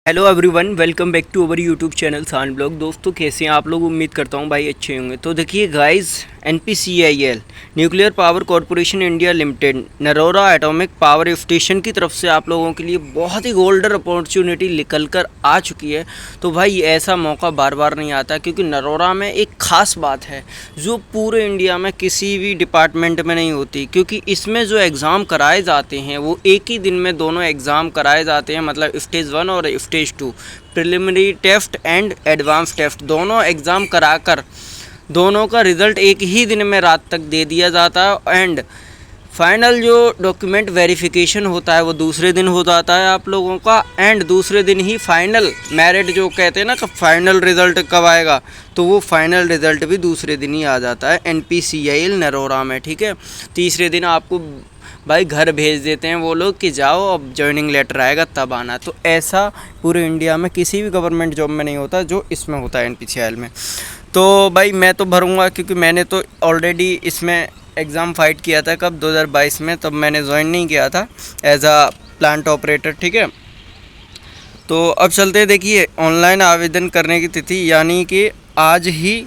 Hello everyone, welcome back to our YouTube channel Saan blog. दोस्तों, कैसे हैं आप लोग? उम्मीद करता हूं भाई अच्छे होंगे। तो देखिए guys, NPCIL nuclear power corporation India limited Narora atomic power station की तरफ से आप लोगों के लिए बहुत ही गोल्डन अपॉर्चुनिटी निकल कर आ चुकी है। तो भाई ऐसा मौका बार बार नहीं आता, क्योंकि नरोरा में एक ख़ास बात है जो पूरे इंडिया में किसी भी डिपार्टमेंट में नहीं होती। क्योंकि इसमें जो एग्ज़ाम कराए जाते हैं वो एक ही दिन में दोनों एग्ज़ाम कराए जाते हैं, मतलब स्टेज 1 और stage 2 preliminary test and advance test दोनों एग्ज़ाम कराकर दोनों का रिज़ल्ट एक ही दिन में रात तक दे दिया जाता है। एंड फाइनल जो डॉक्यूमेंट वेरिफिकेशन होता है वो दूसरे दिन हो जाता है आप लोगों का। एंड दूसरे दिन ही फाइनल मेरिट जो कहते हैं ना कि फाइनल रिज़ल्ट कब आएगा, तो वो फाइनल रिज़ल्ट भी दूसरे दिन ही आ जाता है NPCIL नरोरा में। ठीक है, तीसरे दिन आपको भाई घर भेज देते हैं वो लोग कि जाओ, अब जॉइनिंग लेटर आएगा तब आना। तो ऐसा पूरे इंडिया में किसी भी गवर्नमेंट जॉब में नहीं होता जो इसमें होता है NPCIL में। तो भाई मैं तो भरूँगा, क्योंकि मैंने तो ऑलरेडी इसमें एग्ज़ाम फाइट किया था। कब? 2022 में। तब मैंने ज्वाइन नहीं किया था एज अ प्लांट ऑपरेटर। ठीक है, तो अब चलते हैं। देखिए, ऑनलाइन आवेदन करने की तिथि यानी कि आज ही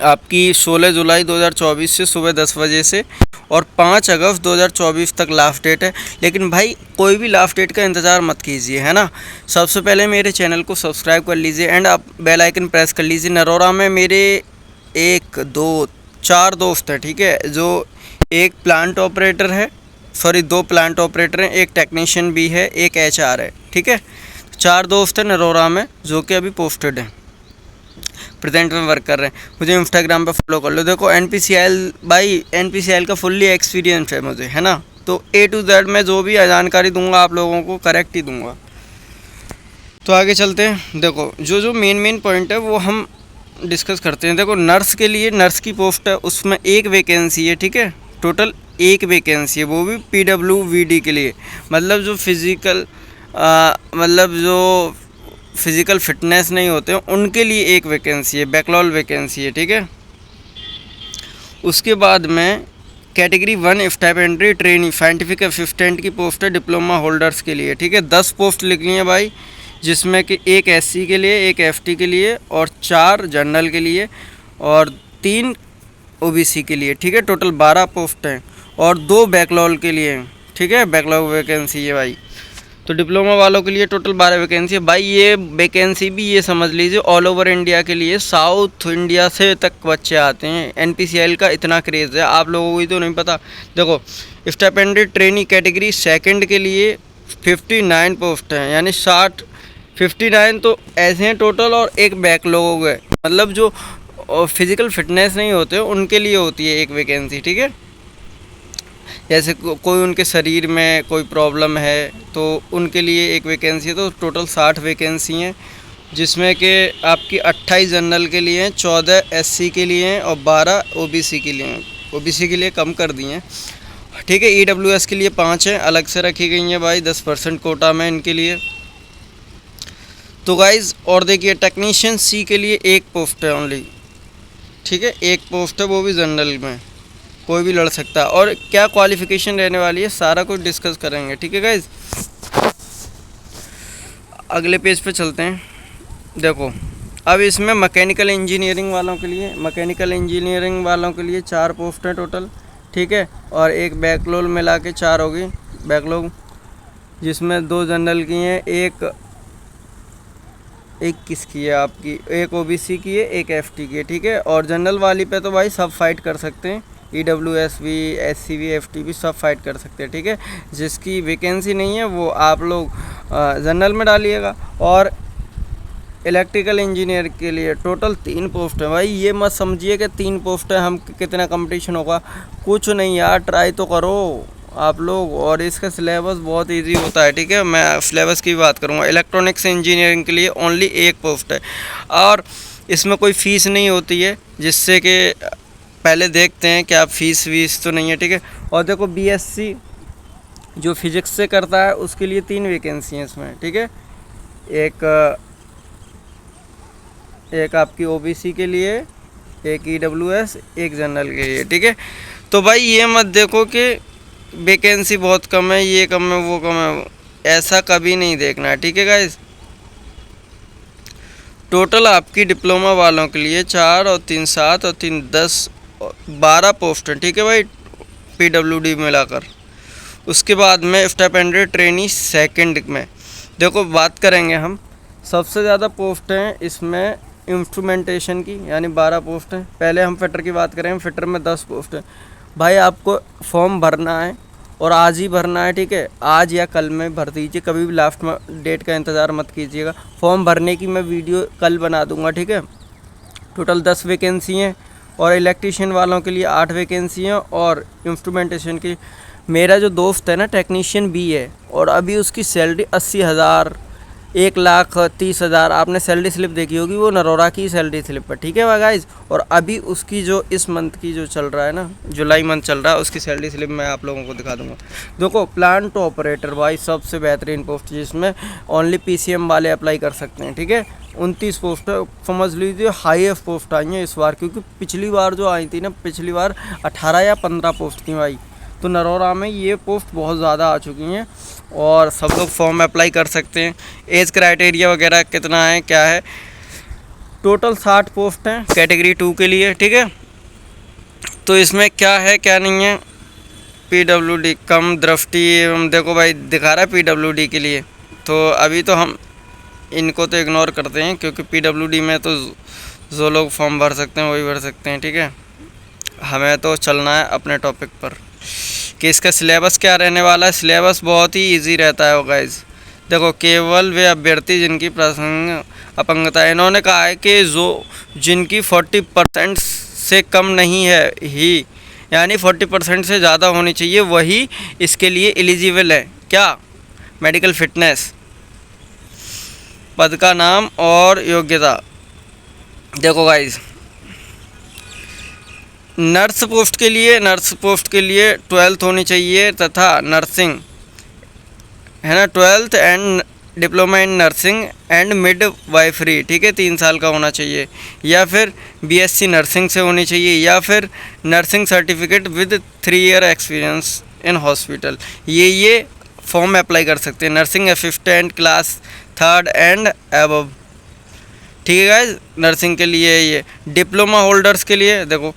आपकी 16 जुलाई 2024 से सुबह 10 बजे से और 5 अगस्त 2024 तक लास्ट डेट है। लेकिन भाई कोई भी लास्ट डेट का इंतज़ार मत कीजिए, है ना। सबसे पहले मेरे चैनल को सब्सक्राइब कर लीजिए एंड आप बेल आइकन प्रेस कर लीजिए। नरोरा में मेरे 1 2 4 दोस्त हैं, ठीक है, जो एक प्लांट ऑपरेटर है, सॉरी 2 प्लांट ऑपरेटर हैं, एक टेक्नीशियन भी है, एक HR है। ठीक है, 4 दोस्त हैं नरोरा में जो कि अभी पोस्टेड हैं, प्रेजेंट में वर्क कर रहे हैं। मुझे इंस्टाग्राम पे फॉलो कर लो। देखो NPCIL, भाई NPCIL का फुल्ली एक्सपीरियंस है मुझे, है ना। तो A to Z मैं जो भी जानकारी दूंगा आप लोगों को करेक्ट ही दूंगा। तो आगे चलते हैं। देखो जो मेन पॉइंट है वो हम डिस्कस करते हैं। देखो नर्स के लिए, नर्स की पोस्ट है, उसमें एक वैकेंसी है। ठीक है, टोटल एक वैकेंसी है, वो भी PWVD के लिए, मतलब जो फिज़िकल मतलब जो फिज़िकल फिटनेस नहीं होते हैं उनके लिए एक वैकेंसी है, बैकलॉग वैकेंसी है। ठीक है, उसके बाद में category 1 stipendiary trainee scientific assistant की पोस्ट है डिप्लोमा होल्डर्स के लिए। ठीक है, 10 पोस्ट लिखनी है भाई, जिसमें कि एक SC के लिए, एक FT के लिए और 4 जनरल के लिए और 3 OBC के लिए। ठीक है, टोटल 12 पोस्ट हैं और 2 बैकलॉग के लिए। ठीक है, बैकलॉग वैकेंसी है भाई। तो डिप्लोमा वालों के लिए टोटल 12 वैकेंसी है भाई। ये वैकेंसी भी ये समझ लीजिए ऑल ओवर इंडिया के लिए, साउथ इंडिया से तक बच्चे आते हैं। NPCIL का इतना क्रेज़ है, आप लोगों को ही तो नहीं पता। देखो स्टाइपेंडरी ट्रेनी कैटेगरी सेकंड के लिए 59 पोस्ट हैं, यानी 59 तो ऐसे हैं टोटल, और एक बैकलॉग है, मतलब जो फिज़िकल फिटनेस नहीं होते उनके लिए होती है एक वैकेंसी। ठीक है, जैसे कोई उनके शरीर में कोई प्रॉब्लम है तो उनके लिए एक वैकेंसी है। तो टोटल 60 वैकेंसी हैं, जिसमें कि आपकी 28 जनरल के लिए हैं, 14 SC के लिए हैं और 12 OBC के लिए हैं। OBC के लिए कम कर दिए हैं। ठीक है, EWS के लिए 5 हैं, अलग से रखी गई हैं भाई, 10% कोटा में इनके लिए। तो गाइज़ और देखिए, टेक्नीशियन C के लिए एक पोस्ट है ओनली। ठीक है, एक पोस्ट है, वो भी जनरल में, कोई भी लड़ सकता है। और क्या क्वालिफ़िकेशन रहने वाली है सारा कुछ डिस्कस करेंगे। ठीक है गाइज, अगले पेज पे चलते हैं। देखो अब इसमें मैकेनिकल इंजीनियरिंग वालों के लिए 4 पोस्ट हैं टोटल। ठीक है, और एक बैकलॉग मिला के 4 होगी बैकलॉग, जिसमें 2 जनरल की हैं, एक किसकी है आपकी, एक OBC की है, एक FT की है। ठीक है, और जनरल वाली पे तो भाई सब फाइट कर सकते हैं, EWS भी, SC भी, FT भी सब फाइट कर सकते हैं। ठीक है, जिसकी वैकेंसी नहीं है वो आप लोग जनरल में डालिएगा। और इलेक्ट्रिकल इंजीनियर के लिए टोटल 3 पोस्ट है भाई। ये मत समझिए कि 3 पोस्ट है, हम कितना कंपटीशन होगा, कुछ नहीं यार, ट्राई तो करो आप लोग। और इसका सिलेबस बहुत इजी होता है। ठीक है, मैं सिलेबस की बात करूँगा। इलेक्ट्रॉनिक्स इंजीनियरिंग के लिए ओनली एक पोस्ट है और इसमें कोई फ़ीस नहीं होती है, जिससे कि पहले देखते हैं कि आप फीस तो नहीं है। ठीक है, और देखो BSc जो फिज़िक्स से करता है उसके लिए 3 वैकेंसी हैं इसमें। ठीक है, एक आपकी OBC के लिए, एक EWS, एक जनरल के लिए। ठीक है, तो भाई ये मत देखो कि वैकेंसी बहुत कम है, ये कम है, वो कम है, ऐसा कभी नहीं देखना है। ठीक है गाइस, टोटल आपकी डिप्लोमा वालों के लिए 4 और 3 7 और 3 10 12 पोस्ट हैं, ठीक है भाई, PWD मिलाकर। उसके बाद में स्टाइपेंडियरी ट्रेनी सेकंड में देखो बात करेंगे हम, सबसे ज़्यादा पोस्ट हैं इसमें इंस्ट्रूमेंटेशन की, यानी 12 पोस्ट हैं। पहले हम फिटर की बात करें, फिटर में 10 पोस्ट हैं। भाई आपको फॉर्म भरना है और आज ही भरना है, ठीक है, आज या कल में भर दीजिए, कभी भी लास्ट में डेट का इंतज़ार मत कीजिएगा। फॉर्म भरने की मैं वीडियो कल बना दूंगा, ठीक है। टोटल 10 वैकेंसी हैं और इलेक्ट्रीशियन वालों के लिए 8 वैकेंसी हैं और इंस्ट्रूमेंटेशन की। मेरा जो दोस्त है ना टेक्नीशियन भी है और अभी उसकी सैलरी 80,000 1,30,000, आपने सैलरी स्लिप देखी होगी, वो नरोरा की सैलरी स्लिप पर, ठीक है गाइज। और अभी उसकी जो इस मंथ की जो चल रहा है ना, जुलाई मंथ चल रहा है, उसकी सैलरी स्लिप मैं आप लोगों को दिखा दूंगा। देखो प्लांट ऑपरेटर भाई सबसे बेहतरीन पोस्ट, जिसमें ओनली PCM वाले अप्लाई कर सकते हैं, ठीक है। 29 पोस्ट समझ लीजिए हाईएस्ट पोस्ट आई हैं इस बार, क्योंकि पिछली बार जो आई थी ना, पिछली बार 18 या 15 पोस्ट थी भाई, तो नरोरा में ये पोस्ट बहुत ज़्यादा आ चुकी हैं और सब लोग फॉर्म अप्लाई कर सकते हैं। एज क्राइटेरिया वगैरह कितना है क्या है, टोटल 60 पोस्ट हैं कैटेगरी 2 के लिए, ठीक है। तो इसमें क्या है क्या नहीं है, PWD कम दृष्टि, देखो भाई दिखा रहा है PWD के लिए, तो अभी तो हम इनको तो इग्नोर करते हैं, क्योंकि PWD में तो जो लोग फॉर्म भर सकते हैं वही भर सकते हैं, ठीक है। हमें तो चलना है अपने टॉपिक पर कि इसका सिलेबस क्या रहने वाला है। सिलेबस बहुत ही इजी रहता है वो गाइज। देखो केवल वे अभ्यर्थी जिनकी प्रासंगिक अपंगता है, इन्होंने कहा है कि जो जिनकी 40% से कम नहीं है ही, यानी 40% से ज़्यादा होनी चाहिए, वही इसके लिए एलिजिबल है। क्या? Medical fitness. पद का नाम और योग्यता देखो गाइज, नर्स पोस्ट के लिए 12th होनी चाहिए, तथा नर्सिंग है ना 12th and diploma in nursing and mid wifery, ठीक है, 3 साल का होना चाहिए, या फिर BSc नर्सिंग से होनी चाहिए, या फिर nursing certificate with 3 year experience in hospital. ये फॉर्म अप्लाई कर सकते हैं। Nursing assistant class 3rd and above, ठीक है गाइज। नर्सिंग के लिए ये डिप्लोमा होल्डर्स के लिए देखो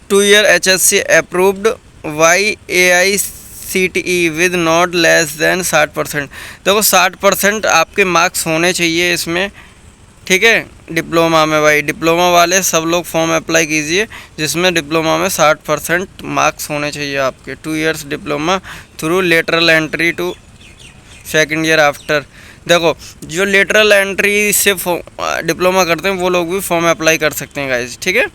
2 year HSC approved by AICTE with not less than 60%। देखो 60% आपके मार्क्स होने चाहिए इसमें, ठीक है, डिप्लोमा में। भाई डिप्लोमा वाले सब लोग फॉर्म अप्लाई कीजिए जिसमें डिप्लोमा में 60% मार्क्स होने चाहिए आपके। 2 years diploma through lateral entry to second year after. देखो जो लेटरल एंट्री से डिप्लोमा करते हैं वो लोग भी फॉर्म अप्लाई कर सकते हैं गाइज, ठीक है।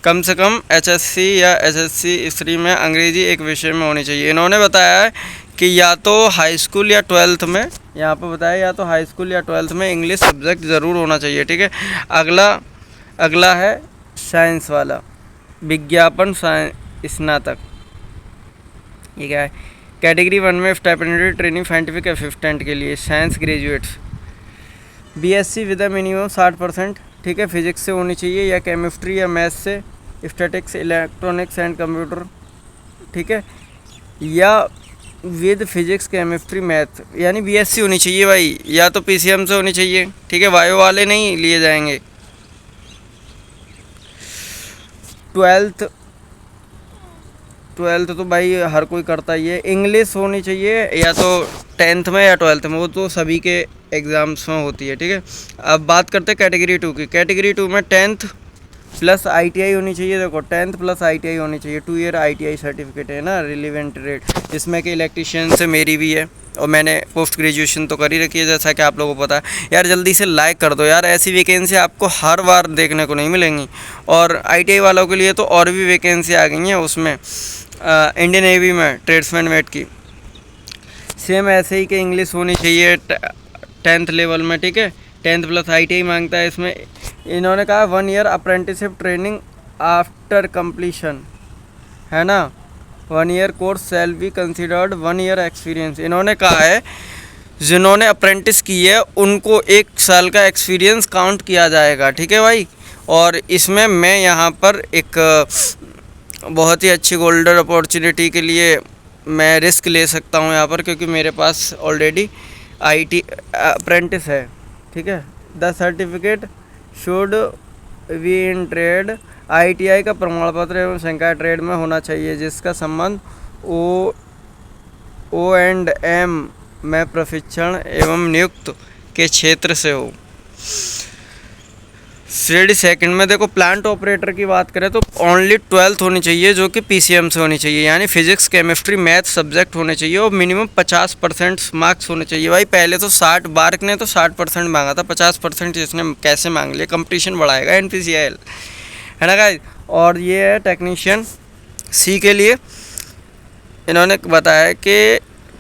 कम से कम HSC या HSC स्त्री में अंग्रेजी एक विषय में होनी चाहिए। इन्होंने बताया है कि या तो हाई स्कूल या 12th में, यहाँ पे बताया या तो हाई स्कूल या 12th में इंग्लिश सब्जेक्ट ज़रूर होना चाहिए, ठीक है। अगला है साइंस वाला, विज्ञापन स्नातक। ये क्या है? कैटेगरी 1 में स्टाइपेंडियरी ट्रेनिंग साइंटिफिक असिस्टेंट के लिए science graduates, BSc with minimum 60%, ठीक है, फिजिक्स से होनी चाहिए या केमिस्ट्री या मैथ्स से, स्टैटिक्स इलेक्ट्रॉनिक्स एंड कंप्यूटर, ठीक है, या विद फिजिक्स केमिस्ट्री मैथ, यानी BSc होनी चाहिए भाई, या तो PCM से होनी चाहिए, ठीक है, बायो वाले नहीं लिए जाएंगे। 12th तो भाई हर कोई करता ही है। इंग्लिश होनी चाहिए या तो 10th में या 12th में, वो तो सभी के एग्ज़ाम्स में होती है, ठीक है। अब बात करते हैं कैटेगरी 2 की। कैटेगरी 2 में 10th प्लस ITI होनी चाहिए। देखो 10th प्लस ITI होनी चाहिए, 2 ईयर ITI सर्टिफिकेट है ना, रिलीवेंट रेट, जिसमें कि इलेक्ट्रीशियन से मेरी भी है और मैंने पोस्ट ग्रेजुएशन तो कर ही रखी है, जैसा कि आप लोगों को पता है। यार जल्दी से लाइक कर दो यार, ऐसी वैकेंसी आपको हर बार देखने को नहीं मिलेंगी। और ITI वालों के लिए तो और भी वैकेंसी आ गई हैं उसमें, इंडियन नेवी में ट्रेड्समैन मेट की, सेम ऐसे ही कि इंग्लिश होनी चाहिए 10th लेवल में, ठीक है। 10th प्लस ITI मांगता है इसमें। इन्होंने कहा 1 year apprenticeship training after completion, है ना, 1 year course shall be considered 1 year experience. इन्होंने कहा है जिन्होंने अप्रेंटिस की है उनको 1 साल का एक्सपीरियंस काउंट किया जाएगा, ठीक है भाई। और इसमें मैं यहाँ पर एक बहुत ही अच्छी गोल्डन अपॉर्चुनिटी के लिए मैं रिस्क ले सकता हूँ यहाँ पर, क्योंकि मेरे पास ऑलरेडी IT अप्रेंटिस है, ठीक है। The certificate should be in trade, ITI का प्रमाण पत्र एवं संकाय ट्रेड में होना चाहिए जिसका संबंध O&M में प्रशिक्षण एवं नियुक्त के क्षेत्र से हो। श्रेणी सेकंड में देखो, प्लांट ऑपरेटर की बात करें तो ओनली 12th होनी चाहिए जो कि PCM से होनी चाहिए, यानी फिजिक्स केमिस्ट्री मैथ सब्जेक्ट होने चाहिए और मिनिमम 50% मार्क्स होने चाहिए। भाई पहले तो 60 बार्क ने तो 60% मांगा था, 50% इसने कैसे मांग लिया? कंपटीशन बढ़ाएगा NPCIL, है ना गाइस। और ये है टेक्नीशियन सी के लिए, इन्होंने बताया कि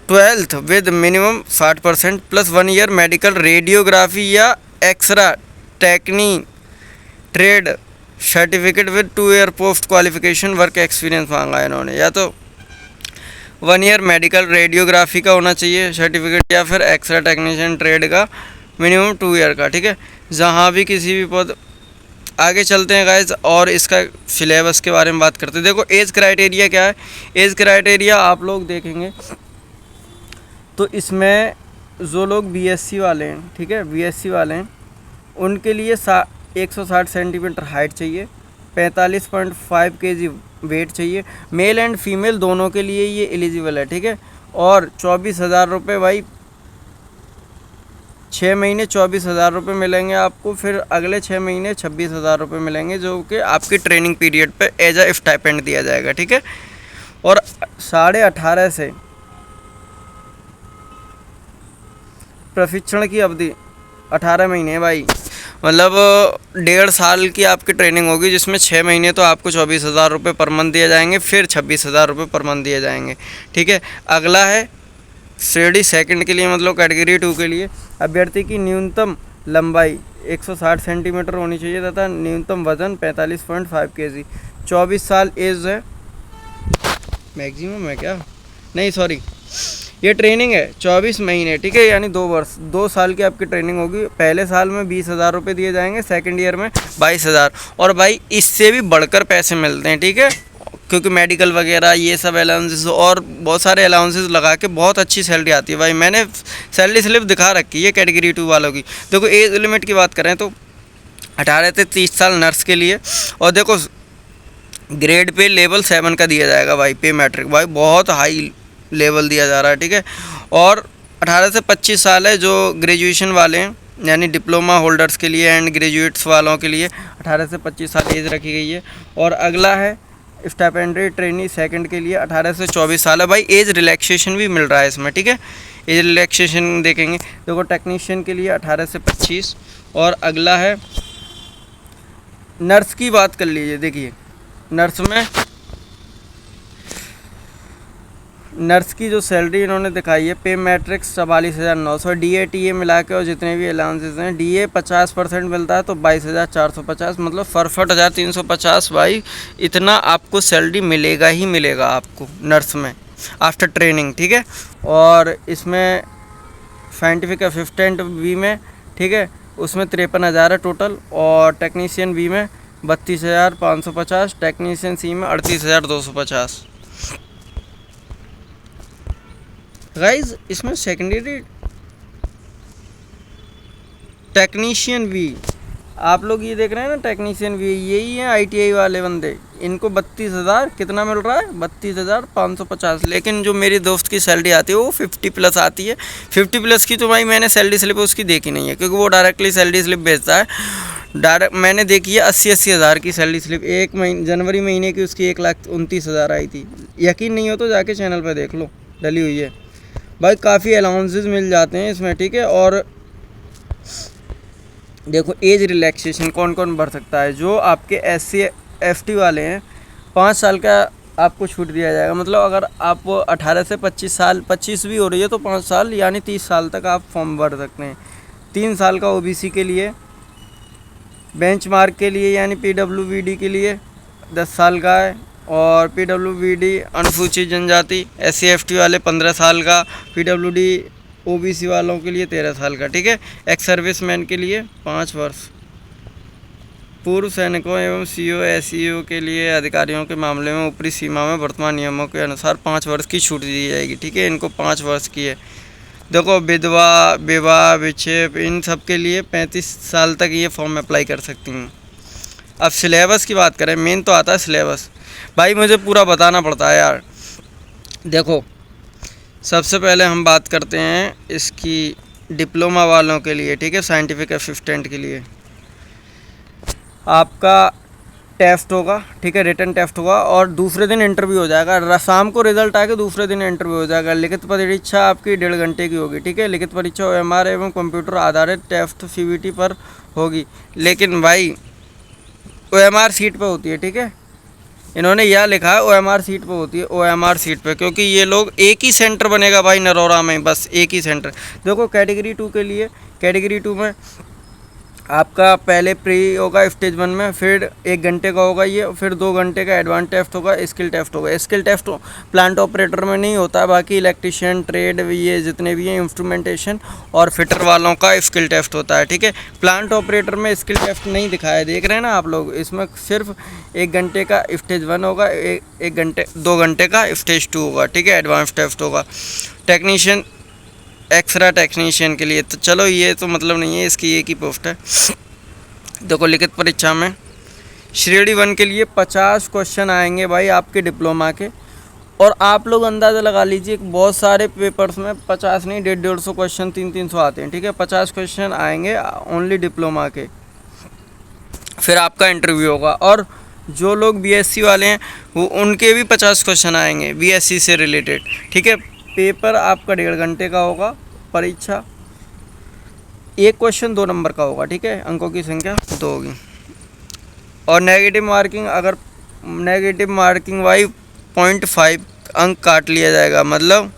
12th with minimum 60% plus 1 year medical radiography या एक्सरा टेक्नी trade certificate with 2 year post qualification work experience मांगा है इन्होंने। या तो 1 ईयर मेडिकल रेडियोग्राफी का होना चाहिए सर्टिफिकेट या फिर एक्सरा टेक्नीशियन ट्रेड का मिनिमम 2 ईयर का, ठीक है। जहाँ भी किसी भी पद, आगे चलते हैं गाइज और इसका सिलेबस के बारे में बात करते हैं। देखो एज क्राइटेरिया क्या है, एज क्राइटेरिया आप लोग देखेंगे तो इसमें जो लोग BSc वाले हैं, ठीक है, BSc वाले हैं उनके लिए 160 सेंटीमीटर हाइट चाहिए, 45.5 kg वेट चाहिए, मेल एंड फीमेल दोनों के लिए ये एलिजिबल है, ठीक है। और 24,000 रुपये भाई 6 महीने 24,000 रुपये मिलेंगे आपको, फिर अगले 6 महीने 26,000 रुपये मिलेंगे जो कि आपकी ट्रेनिंग पीरियड पे एज अ स्टाइपेंड दिया जाएगा, ठीक है। और 18.5 से प्रशिक्षण की अवधि 18 महीने है भाई, मतलब 1.5 साल की आपकी ट्रेनिंग होगी जिसमें 6 महीने तो आपको 24,000 रुपये पर मंथ दिए जाएंगे, फिर 26,000 रुपये पर मंथ दिए जाएंगे, ठीक है। अगला है श्रेणी सेकंड के लिए, मतलब कैटेगरी 2 के लिए, अभ्यर्थी की न्यूनतम लंबाई 160 सेंटीमीटर होनी चाहिए तथा न्यूनतम वजन 45.5 kg, 24 साल एज है मैक्सिमम है क्या, नहीं सॉरी, ये ट्रेनिंग है 24 महीने, ठीक है, यानी 2 वर्ष, 2 साल की आपकी ट्रेनिंग होगी। पहले साल में 20,000 रुपये दिए जाएंगे, सेकंड ईयर में 22,000, और भाई इससे भी बढ़कर पैसे मिलते हैं, ठीक है, क्योंकि मेडिकल वगैरह ये सब अलाउंसेस और बहुत सारे अलाउंसेस लगा के बहुत अच्छी सैलरी आती है भाई। मैंने सैलरी स्लिप दिखा रखी है कैटेगरी 2 वालों की। देखो एज लिमिट की बात करें तो 18 से 30 साल नर्स के लिए, और देखो ग्रेड पे लेवल 7 का दिया जाएगा भाई, पे मैट्रिक भाई बहुत हाई लेवल दिया जा रहा है, ठीक है। और 18 से 25 साल है जो ग्रेजुएशन वाले हैं, यानी डिप्लोमा होल्डर्स के लिए एंड ग्रेजुएट्स वालों के लिए 18 से 25 साल एज रखी गई है। और अगला है स्टाइपेंडरी ट्रेनी सेकंड के लिए 18 से 24 साल है भाई, एज रिलैक्सेशन भी मिल रहा है इसमें, ठीक है, एज रिलैक्सेशन देखेंगे। देखो टेक्नीशियन के लिए 18 से 25। और अगला है नर्स की बात कर लीजिए, देखिए नर्स में नर्स की जो सैलरी इन्होंने दिखाई है, पे मैट्रिक्स 44,900, DA मिला के और जितने भी अलाउंसेस हैं, DA 50% मिलता है तो 22,450, मतलब 67,350 भाई, इतना आपको सैलरी मिलेगा ही मिलेगा आपको नर्स में आफ्टर ट्रेनिंग, ठीक है। और इसमें साइंटिफिक असिस्टेंट बी में, ठीक है, उसमें 53,000 है टोटल, और टेक्नीशियन बी में 32,550, टेक्नीशियन सी में 38,250। गाइज इसमें सेकेंडरी टेक्नीशियन भी, आप लोग ये देख रहे हैं ना, टेक्नीशियन भी यही है ITI वाले बंदे, इनको 32,000 कितना मिल रहा है, 32,550। लेकिन जो मेरी दोस्त की सैलरी आती है वो 50 प्लस आती है। 50 प्लस की तो भाई मैंने सैलरी स्लिप उसकी देखी नहीं है, क्योंकि वो डायरेक्टली सैलरी स्लिप भेजता है डायरेक्ट। मैंने देखी है 80 हज़ार की सैलरी स्लिप, एक महीने जनवरी महीने की उसकी 1,29,000 आई थी। यकीन नहीं हो तो जाके चैनल पर देख लो, डली हुई है भाई, काफ़ी अलाउंसेस मिल जाते हैं इसमें, ठीक है। और देखो एज रिलैक्सेशन कौन कौन भर सकता है, जो आपके SC FT वाले हैं 5 साल का आपको छूट दिया जाएगा, मतलब अगर आप 18 से 25 साल, 25 भी हो रही है तो 5 साल यानी 30 साल तक आप फॉर्म भर सकते हैं। 3 साल का OBC के लिए, बेंचमार्क के लिए यानी PWBD के लिए 10 साल का है, और PWBD अनुसूचित जनजाति SC FT वाले 15 साल का, PWD OBC वालों के लिए 13 साल का, ठीक है। एक्स सर्विसमैन के लिए 5 वर्ष, पूर्व सैनिकों एवं CO SEO के लिए अधिकारियों के मामले में ऊपरी सीमा में वर्तमान नियमों के अनुसार 5 वर्ष की छूट दी जाएगी, ठीक है, इनको 5 वर्ष की है। देखो विधवा, विवाह, विक्षेप, इन सब के लिए 35 साल तक ये फॉर्म अप्लाई कर सकती हूँ। अब सिलेबस की बात करें, मेन तो आता है सिलेबस। भाई मुझे पूरा बताना पड़ता है यार। देखो सबसे पहले हम बात करते हैं इसकी डिप्लोमा वालों के लिए, ठीक है, साइंटिफिक असिस्टेंट के लिए आपका टेस्ट होगा, ठीक है, रिटन टेस्ट होगा और दूसरे दिन इंटरव्यू हो जाएगा। शाम को रिजल्ट आएगा, दूसरे दिन इंटरव्यू हो जाएगा। लिखित परीक्षा आपकी 1.5 घंटे की होगी, ठीक है। लिखित परीक्षा OMR एवं कंप्यूटर आधारित टेस्ट CBT पर होगी, लेकिन भाई OMR सीट पे होती है, ठीक है। इन्होंने यह लिखा है OMR सीट पे होती है, OMR सीट पे, क्योंकि ये लोग एक ही सेंटर बनेगा भाई नरोरा में, बस एक ही सेंटर। देखो कैटेगरी 2 के लिए, कैटेगरी 2 में आपका पहले प्री होगा स्टेज 1 में, फिर 1 घंटे का होगा ये, फिर 2 घंटे का एडवांस टेस्ट होगा, स्किल टेस्ट होगा। स्किल टेस्ट प्लांट ऑपरेटर में नहीं होता है, बाकी इलेक्ट्रिशियन, ट्रेड, ये जितने भी हैं, इंस्ट्रूमेंटेशन और फिटर वालों का स्किल टेस्ट होता है, ठीक है। प्लांट ऑपरेटर में स्किल टेस्ट नहीं दिखाया, देख रहे हैं ना आप लोग। इसमें सिर्फ 1 घंटे का स्टेज 1 होगा, 2 घंटे का स्टेज 2 होगा, ठीक है, एडवांस टेस्ट होगा। टेक्नीशियन, एक्सरा टेक्नीशियन के लिए तो चलो ये तो मतलब नहीं है, इसकी एक ही पोस्ट है। देखो लिखित परीक्षा में श्रेणी 1 के लिए 50 क्वेश्चन आएंगे भाई आपके डिप्लोमा के, और आप लोग अंदाज़ा लगा लीजिए बहुत सारे पेपर्स में 50 नहीं 150 क्वेश्चन 300 आते हैं, ठीक है। 50 क्वेश्चन आएंगे ओनली डिप्लोमा के। फिर आपका इंटरव्यू होगा, और जो लोग BSc वाले हैं वो उनके भी 50 क्वेश्चन आएंगे BSc से रिलेटेड, ठीक है। पेपर आपका 1.5 घंटे का होगा। परीक्षा एक क्वेश्चन 2 नंबर का होगा, ठीक है, अंकों की संख्या 2 होगी। और नेगेटिव मार्किंग, अगर नेगेटिव मार्किंग वाई 0.5 अंक काट लिया जाएगा, मतलब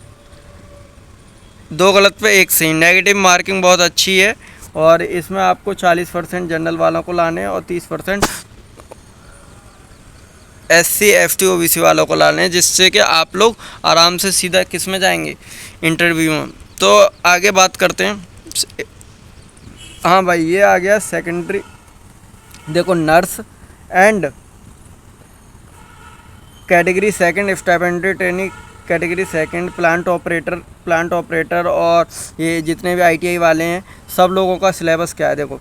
2 गलत पे 1 सही। नेगेटिव मार्किंग बहुत अच्छी है, और इसमें आपको 40% जनरल वालों को लाने हैं और 30% SC ST OBC वालों को लाने हैं, जिससे कि आप लोग आराम से सीधा किस में जाएंगे, इंटरव्यू में। तो आगे बात करते हैं। हाँ भाई ये आ गया सेकेंडरी। देखो nurse and category 2 stipendiary training, category 2 plant operator और ये जितने भी ITI वाले हैं सब लोगों का सिलेबस क्या है। देखो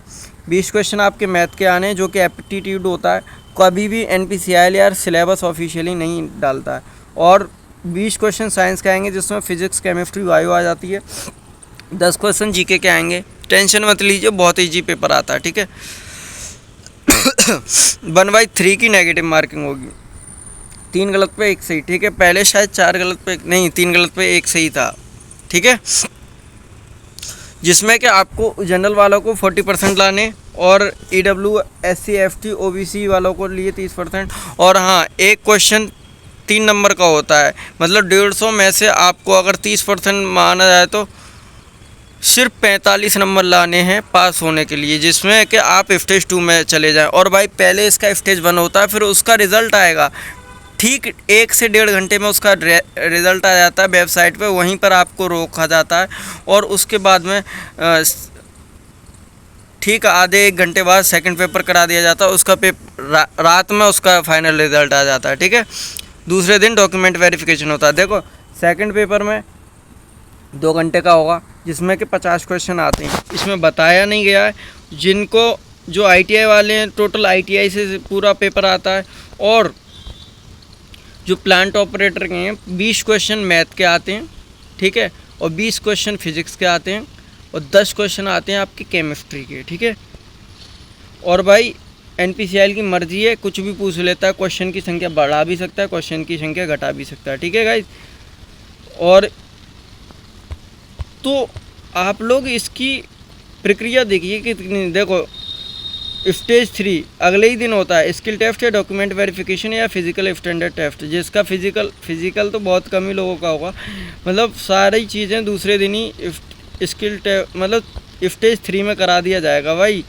20 क्वेश्चन आपके मैथ के आने हैं, जो कि एप्टीट्यूड होता है। कभी भी NPCIL यार सिलेबस ऑफिशियली नहीं डालता है। और 20 क्वेश्चन साइंस के आएंगे, जिसमें फिजिक्स, केमिस्ट्री, बायो आ जाती है। 10 क्वेश्चन GK के आएंगे। टेंशन मत लीजिए, बहुत ईजी पेपर आता है, ठीक है। 1/3 की नेगेटिव मार्किंग होगी, 3 गलत पे 1 सही, ठीक है। पहले शायद 4 गलत पे नहीं, 3 गलत पे 1 सही था, ठीक है। जिसमें कि आपको जनरल वालों को 40% लाने, और EW SC ST OBC वालों को लिए 30%। और हाँ, एक क्वेश्चन 3 नंबर का होता है, मतलब 150 में से आपको अगर 30% माना जाए तो सिर्फ 45 नंबर लाने हैं पास होने के लिए, जिसमें कि आप स्टेज 2 में चले जाएं। और भाई पहले इसका स्टेज 1 होता है, फिर उसका रिज़ल्ट आएगा ठीक 1 से 1.5 घंटे में, उसका रिज़ल्ट आ जाता है वेबसाइट पे, वहीं पर आपको रोका जाता है। और उसके बाद में ठीक आधे 1 घंटे बाद सेकंड पेपर करा दिया जाता है, उसका पेपर रात में उसका फाइनल रिज़ल्ट आ जाता है, ठीक है। दूसरे दिन डॉक्यूमेंट वेरिफिकेशन होता है। देखो सेकंड पेपर में 2 घंटे का होगा, जिसमें कि 50 क्वेश्चन आते हैं। इसमें बताया नहीं गया है, जिनको जो ITI वाले हैं टोटल ITI से पूरा पेपर आता है, और जो प्लांट ऑपरेटर के हैं 20 क्वेश्चन मैथ के आते हैं, ठीक है, और 20 क्वेश्चन फिजिक्स के आते हैं, और 10 क्वेश्चन आते हैं आपके केमिस्ट्री के, ठीक है। और भाई NPCIL की मर्जी है, कुछ भी पूछ लेता है, क्वेश्चन की संख्या बढ़ा भी सकता है, क्वेश्चन की संख्या घटा भी सकता है, ठीक है गाइस। और तो आप लोग इसकी प्रक्रिया देखिए कितनी। देखो स्टेज 3 अगले ही दिन होता है, स्किल टेस्ट या डॉक्यूमेंट वेरिफिकेशन या फिजिकल स्टैंडर्ड टेस्ट, जिसका फिजिकल तो बहुत कम ही लोगों का होगा, मतलब सारी चीज़ें दूसरे दिन ही स्किल टेस्ट मतलब स्टेज 3 में करा दिया जाएगा भाई,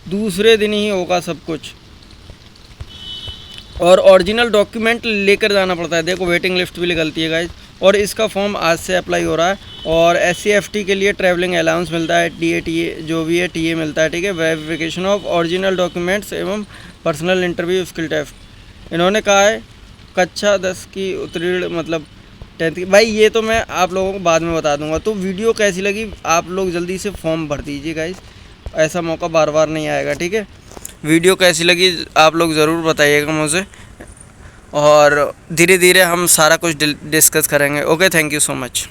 दूसरे दिन ही होगा सब कुछ। और ओरिजिनल डॉक्यूमेंट लेकर जाना पड़ता है। देखो वेटिंग लिस्ट भी निकलती है गाइस, और इसका फॉर्म आज से अप्लाई हो रहा है। और SC ST के लिए ट्रैवलिंग अलाउंस मिलता है, TA जो भी है TA मिलता है, ठीक है। वेरिफिकेशन ऑफ ओरिजिनल डॉक्यूमेंट्स एवं पर्सनल इंटरव्यू स्किल टेस्ट। इन्होंने कहा है कक्षा 10 की उत्तीर्ण मतलब 10th की। भाई ये तो मैं आप लोगों को बाद में बता दूंगा। तो वीडियो कैसी लगी आप लोग जल्दी से फॉर्म भर दीजिए गाइस, ऐसा मौका बार बार नहीं आएगा, ठीक है। वीडियो कैसी लगी आप लोग ज़रूर बताइएगा मुझे, और धीरे धीरे हम सारा कुछ डिस्कस करेंगे। Okay, thank you so much.